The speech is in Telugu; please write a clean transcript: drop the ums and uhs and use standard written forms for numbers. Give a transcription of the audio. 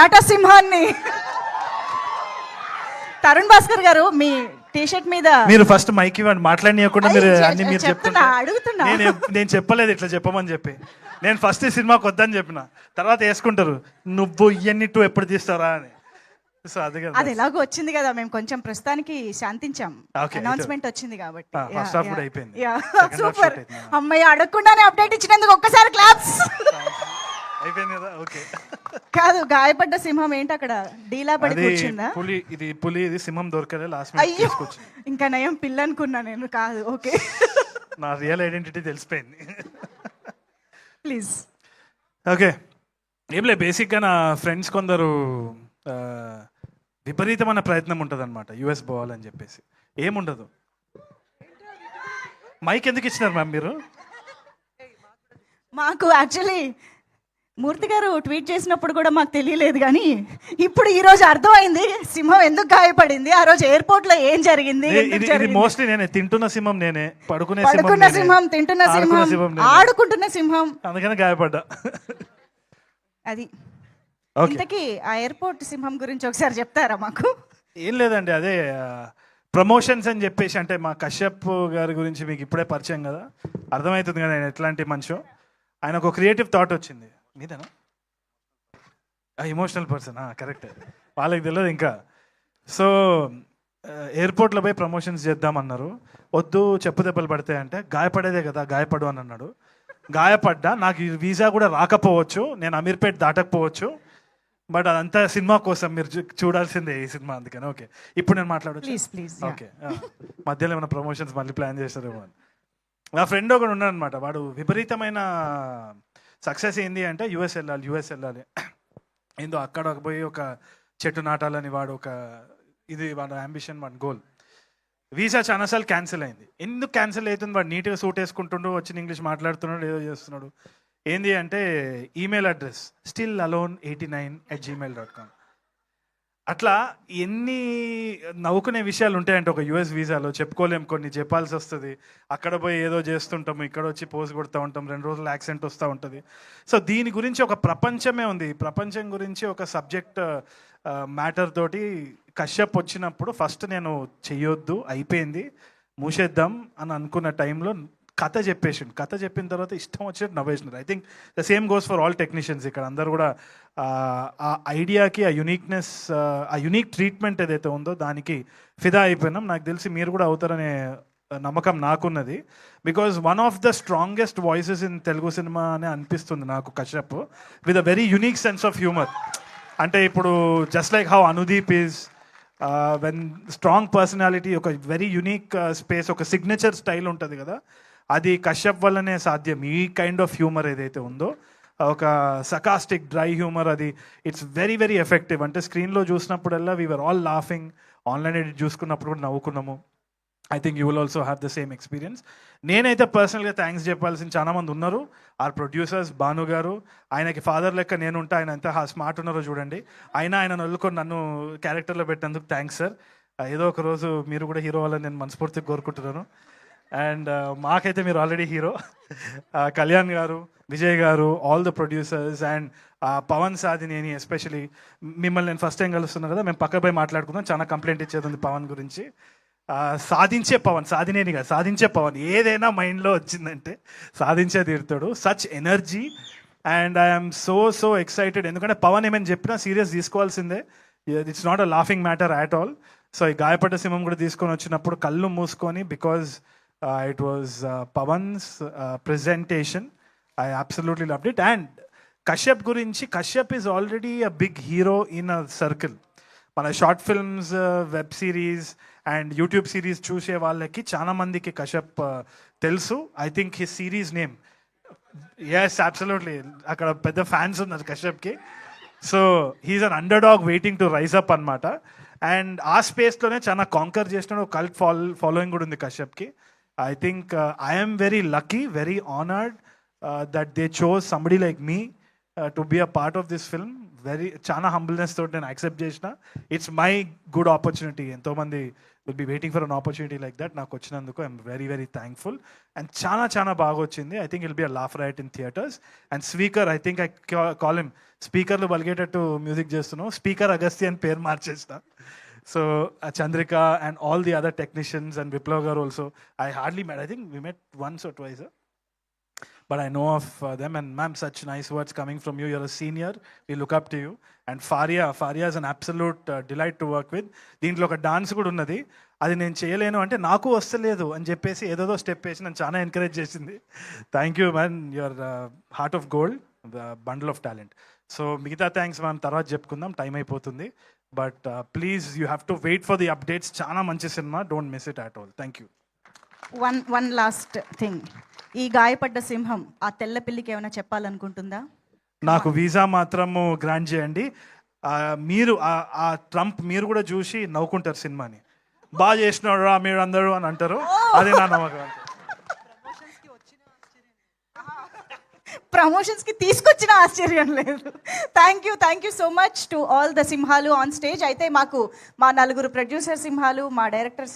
నటసింహాన్ని తరుణ్ భాస్కర్ గారు మీ టీషర్ట్ మీద మీరు ఫస్ట్ మైక్ ఇవ్వండి, మాట్లాడనీయకుండా మీరు అన్ని మీరు చెప్తున్నా, చెప్తున్నా. అడుగుతున్నా. నేను చెప్పలేదు ఇట్లా చెప్పమని చెప్పి. నేను ఫస్ట్ ఈ సినిమాకి వద్దని చెప్పిన, తర్వాత వేసుకుంటారు నువ్వు ఇవన్నీ టూ ఎప్పుడు తీస్తారా అని. సో అది కదా, అది ఎలాగో వచ్చింది కదా, మేము కొంచెం ప్రస్తుతానికి శాంతించాం. Okay, అనౌన్స్మెంట్ వచ్చింది కాబట్టి. ఫస్ట్ హాఫ్ కూడా అయిపోయింది. సూపర్. అమ్మాయి అడగకుండానే అప్డేట్ ఇచ్చినందుకు ఒక్కసారి క్లాప్స్. అయిపోయింది కదా, ఓకే. కాదు, గాయపడ్డ సింహం ఏంటి అక్కడ డీలా పడి అది కూర్చుందా? పులి ఇది సింహం దొరకలే, లాస్ట్ అయ్యో, తీసుకొచ్చింది. ఇంకా నయం పిల్ల అనుకున్నా నేను. కాదు, ఓకే. నా రియల్ ఐడెంటిటీ తెలిసిపోయింది. ప్లీజ్. ఓకే, ఏం లేదు, బేసిక్గా నా ఫ్రెండ్స్ కొందరు విపరీతమైన ప్రయత్నం ఉంటుంది అనమాట యూఎస్ పోవాలని చెప్పేసి. ఏముండదు. మైక్ ఎందుకు ఇచ్చినారు మ్యామ్ మీరు? మాకు యాక్చువల్లీ మూర్తి గారు ట్వీట్ చేసినప్పుడు కూడా మాకు తెలియలేదు, కానీ ఇప్పుడు ఈ రోజు అర్థమైంది సింహం ఎందుకు గాయపడింది, ఆ రోజు ఎయిర్పోర్ట్ లో ఏం జరిగింది. ఇది మోస్ట్లీ నేనే, తింటున్న సింహం నేనే, పడుకున్న సింహం, తింటున్న సింహం, ఆడుకుంటున్న సింహం, అందుకని గాయపడ్డా. అది. ఇంతకీ ఆ ఎయిర్పోర్ట్ సింహం గురించి ఒకసారి చెప్తారా మాకు? ఏం లేదండి, అదే ప్రమోషన్స్ అని చెప్పేసి, అంటే మా కశ్యప్ గారి గురించి మీకు ఇప్పుడే పరిచయం కదా, అర్థమవుతుంది కదా నేను ఎట్లాంటి మనిషి. ఆయనకు ఒక క్రియేటివ్ థాట్ వచ్చింది. మీదేనా? ఎమోషనల్ పర్సన్, కరెక్ట్, వాళ్ళకి తెలియదు ఇంకా. సో ఎయిర్పోర్ట్లో పోయి ప్రమోషన్స్ చేద్దామన్నారు. వద్దు, చెప్పు దెబ్బలు పడతాయి అంటే, గాయపడేదే కదా, గాయపడు అని అన్నాడు. గాయపడ్డా, నాకు ఈ వీసా కూడా రాకపోవచ్చు, నేను అమీర్పేట్ దాటకపోవచ్చు, బట్ అదంతా సినిమా కోసం, మీరు చూడాల్సిందే ఈ సినిమా, అందుకని. ఓకే, ఇప్పుడు నేను మాట్లాడచ్చు. ప్లీజ్. ఓకే, మధ్యలో ఏమైనా ప్రమోషన్స్ మళ్ళీ ప్లాన్ చేస్తారేమో అని. నా ఫ్రెండ్ ఒకడు ఉన్నాడు అనమాట, వాడు విపరీతమైన సక్సెస్ ఏంది అంటే యూఎస్ వెళ్ళాలి ఏందో, అక్కడ పోయి ఒక చెట్టు నాటాలని వాడు వాడు అంబిషన్, వాడి గోల్. వీసా చాలాసార్లు క్యాన్సిల్ అయింది. ఎందుకు క్యాన్సిల్ అవుతుంది? వాడు నీట్గా సూట్ వేసుకుంటుండు, వచ్చిన ఇంగ్లీష్ మాట్లాడుతున్నాడు, ఏదో చేస్తున్నాడు. ఏంది అంటే ఈమెయిల్ అడ్రస్ stillalone89@gmail.com. అట్లా ఎన్ని నవ్వుకునే విషయాలు ఉంటాయంటే ఒక యూఎస్ వీసాలో, చెప్పుకోలేం, కొన్ని చెప్పాల్సి వస్తుంది. అక్కడ పోయి ఏదో చేస్తుంటాము, ఇక్కడ వచ్చి పోజ్ కొడుతూ ఉంటాం, 2 రోజులు యాక్సెంట్ వస్తూ ఉంటుంది. సో దీని గురించి ఒక ప్రపంచమే ఉంది. ప్రపంచం గురించి ఒక సబ్జెక్ట్ మ్యాటర్ తోటి కశ్యప్ వచ్చినప్పుడు ఫస్ట్ నేను చెయ్యొద్దు, అయిపోయింది, మూసేద్దాం అని అనుకున్న టైంలో కథ చెప్పిన తర్వాత ఇష్టం వచ్చినట్టు నవ్వేసినారు. I think the same goes for all technicians. ఇక్కడ అందరూ కూడా ఆ ఐడియాకి, ఆ యూనిక్నెస్, ఆ యూనిక్ ట్రీట్మెంట్ ఏదైతే ఉందో దానికి ఫిదా అయిపోయినాం. నాకు తెలిసి మీరు కూడా అవుతారనే నమ్మకం నాకున్నది. Because one of the strongest voices in Telugu cinema అని అనిపిస్తుంది నాకు Kashyap, with a very unique sense of humour. అంటే ఇప్పుడు just like how Anudeep is when strong personality, ఒక వెరీ యూనిక్ స్పేస్, ఒక సిగ్నేచర్ స్టైల్ ఉంటుంది కదా, అది కశ్యప్ వల్లనే సాధ్యం. ఈ కైండ్ ఆఫ్ హ్యూమర్ ఏదైతే ఉందో, ఒక సకాస్టిక్ డ్రై హ్యూమర్, అది ఇట్స్ వెరీ వెరీ ఎఫెక్టివ్. అంటే స్క్రీన్లో చూసినప్పుడల్లా we're all laughing, online edit చూసుకున్నప్పుడు కూడా నవ్వుకున్నాము. I think you will also have the same experience. నేనైతే పర్సనల్గా థ్యాంక్స్ చెప్పాల్సిన చాలామంది ఉన్నారు. ఆర్ ప్రొడ్యూసర్స్, భాను గారు, ఆయనకి ఫాదర్ లెక్క నేను ఉంటా, ఆయన ఎంత స్మార్ట్ ఉన్నారో చూడండి. ఆయన వదులుకొని నన్ను క్యారెక్టర్లో పెట్టినందుకు థ్యాంక్స్ సార్. ఏదో ఒక రోజు మీరు కూడా హీరో అవ్వాలని నేను మనస్ఫూర్తిగా కోరుకుంటున్నాను. అండ్ మాకైతే మీరు already hero. Kalyan garu, Vijay garu, all the producers, and Pavan Sadhineni especially. మిమ్మల్ని నేను ఫస్ట్ టైం కలుస్తున్నాను కదా, మేము పక్క పోయి మాట్లాడుకుందాం, చాలా కంప్లైంట్ ఇచ్చేది ఉంది పవన్ గురించి. సాధించే పవన్ ఏదైనా మైండ్లో వచ్చిందంటే సాధించే తీరుతాడు. Such energy, and I'm so excited. ఎందుకంటే పవన్ ఏమైనా చెప్పినా సీరియస్ తీసుకోవాల్సిందే. It's not a laughing matter at all. So ఈ గాయపడ్డ సింహం కూడా తీసుకొని వచ్చినప్పుడు కళ్ళు మూసుకొని, because it was Pawan's presentation. I absolutely loved it. And Kashyap gurinchi, Kashyap is already a big hero in a circle. Mana short films, web series and YouTube series choose vallaki chaana mandiki Kashyap telusu. I think his series name, yes, absolutely, akkada pedda fans unnaru Kashyap ki. So he's an underdog waiting to rise up anamata. And aa space lone chaana conquer chestunadu, cult following kuda undi Kashyap ki. I think I am very lucky, very honored that they chose somebody like me to be a part of this film. చాలా హంబుల్నెస్ తోటి నేను యాక్సెప్ట్ చేసిన. It's my good opportunity. ఎంతోమంది will be waiting for an opportunity like that. నాకు వచ్చినందుకు ఐఎమ్ వెరీ థ్యాంక్ఫుల్. అండ్ చాలా బాగా వచ్చింది. I think it'll be a laugh riot in theatres. And speaker, I think I call him స్పీకర్లు బలిగేటట్టు మ్యూజిక్ చేస్తున్నావు. స్పీకర్ అగస్త్య అని పేరు మార్చేసిన. So Chandrika and all the other technicians and Viplav garu also I hardly met. I think we met once or twice. But I know of them, and ma'am, such nice words coming from you. You're a senior. We look up to you. And Faria is an absolute delight to work with. దీంట్లో ఒక డాన్స్ కూడా ఉన్నది. అది నేను చేయలేను అంటే నాకు వస్తలేదు అని చెప్పేసి ఏదో స్టెప్ వేసి నన్ను చాలా ఎంకరేజ్ చేసింది. Thank you man, your heart of gold, bundle of talent. So మిగతా థ్యాంక్స్ మనం తర్వాత చెప్పుకుందాం, టైం అయిపోతుంది. But please you have to wait for the updates. చాలా మంచి cinema, don't miss it at all. Thank you. One last thing, ఈ గాయపడ్డ సింహం ఆ తెల్ల పిల్లికి ఏమైనా చెప్పాలనుకుంటుందా? నాకు వీసా మాత్రము గ్రాంట్ చేయండి. మీరు ఆ ట్రంప్ మీరు కూడా చూసి నవ్వుకుంటారు సినిమాని. బాగా చేసినాడు మీరు అందరూ అని అంటారు. అదే నా నమ్మకం. ప్రమోషన్స్కి తీసుకొచ్చిన ఆశ్చర్యం లేదు. Thank you so much to all the సింహాలు ఆన్ స్టేజ్. అయితే మాకు మా 4 ప్రొడ్యూసర్ సింహాలు, మా డైరెక్టర్